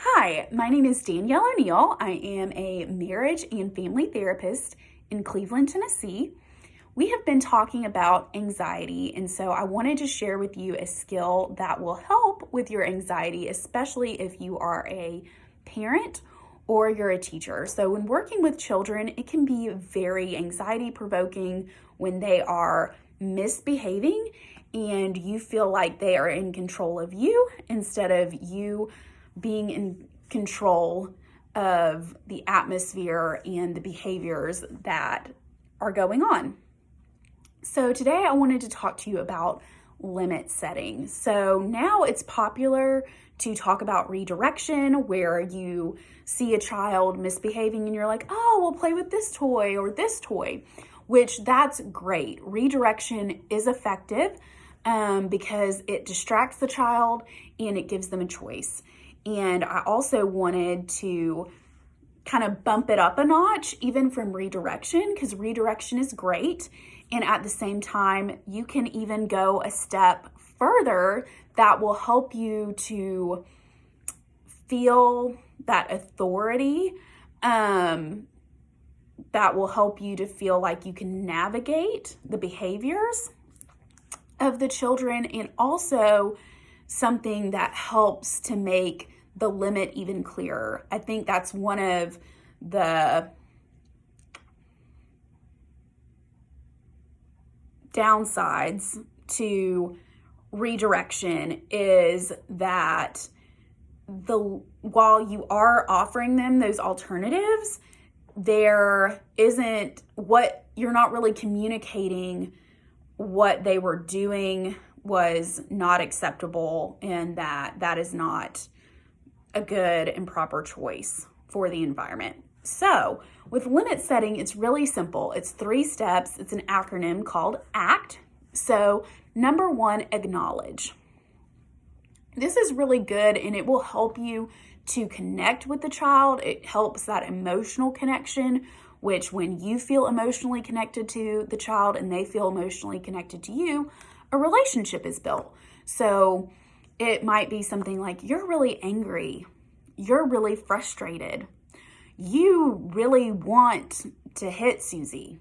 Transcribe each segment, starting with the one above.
Hi, my name is Danielle O'Neill. I am a marriage and family therapist in Cleveland, Tennessee. We have been talking about anxiety, and so I wanted to share with you a skill that will help with your anxiety, especially if you are a parent or you're a teacher. So, when working with children, it can be very anxiety provoking when they are misbehaving and you feel like they are in control of you instead of you being in control of the atmosphere and the behaviors that are going on. So today I wanted to talk to you about limit setting. So now it's popular to talk about redirection, where you see a child misbehaving and you're like, oh, we'll play with this toy or this toy, which that's great. Redirection is effective because it distracts the child and it gives them a choice. And I also wanted to kind of bump it up a notch, even from redirection, because redirection is great. And at the same time, you can even go a step further that will help you to feel that authority, that will help you to feel like you can navigate the behaviors of the children, and also something that helps to make the limit even clearer. I think that's one of the downsides to redirection is that while you are offering them those alternatives, there isn't you're not really communicating what they were doing was not acceptable, and that is not a good and proper choice for the environment. So with limit setting, it's really simple. It's 3 steps. It's an acronym called ACT. So number 1, acknowledge. This is really good, and it will help you to connect with the child. It helps that emotional connection, which when you feel emotionally connected to the child and they feel emotionally connected to you, a relationship is built. So it might be something like, you're really angry, you're really frustrated, you really want to hit Susie.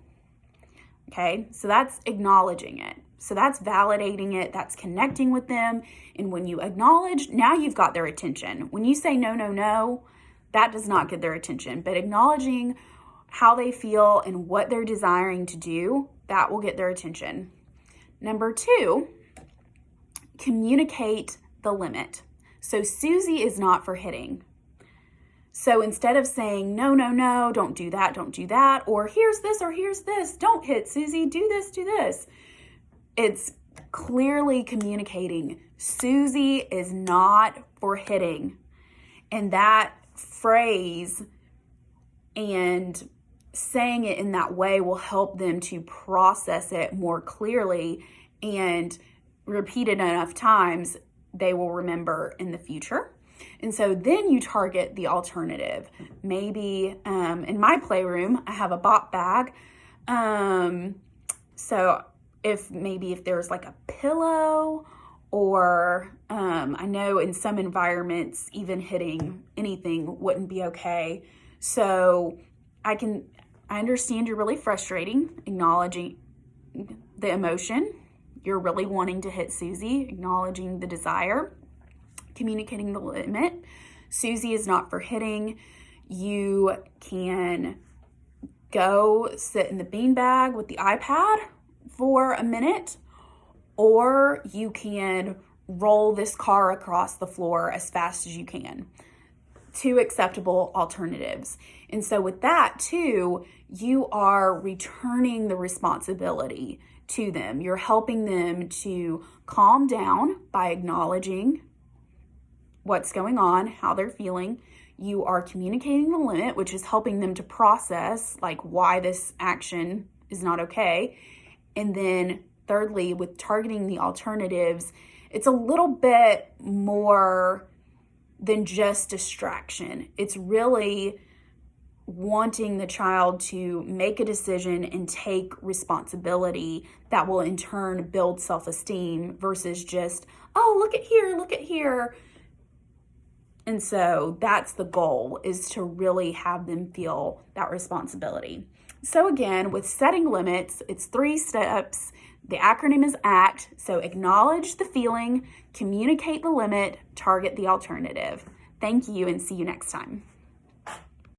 Okay, so that's acknowledging it. So that's validating it, that's connecting with them. And when you acknowledge, now you've got their attention. When you say no, no, no, that does not get their attention. But acknowledging how they feel and what they're desiring to do, that will get their attention. Number 2, communicate the limit. So Susie is not for hitting. So instead of saying, no, no, no, don't do that, or here's this, don't hit Susie, do this, it's clearly communicating Susie is not for hitting. And that phrase and saying it in that way will help them to process it more clearly, and repeat it enough times, they will remember in the future. And so then you target the alternative. Maybe in my playroom, I have a bop bag. So if there's like a pillow, or I know in some environments, even hitting anything wouldn't be okay. So I understand you're really frustrating, acknowledging the emotion. You're really wanting to hit Susie, acknowledging the desire, communicating the limit. Susie is not for hitting. You can go sit in the beanbag with the iPad for a minute, or you can roll this car across the floor as fast as you can. 2 acceptable alternatives. And so with that too, you are returning the responsibility to them. You're helping them to calm down by acknowledging what's going on, how they're feeling. You are communicating the limit, which is helping them to process like why this action is not okay. And then thirdly, with targeting the alternatives, it's a little bit more than just distraction. It's really wanting the child to make a decision and take responsibility that will in turn build self-esteem versus just, oh, look at here, And so that's the goal, is to really have them feel that responsibility. So again, with setting limits, it's 3 steps. The acronym is ACT. So acknowledge the feeling, communicate the limit, target the alternative. Thank you, and see you next time.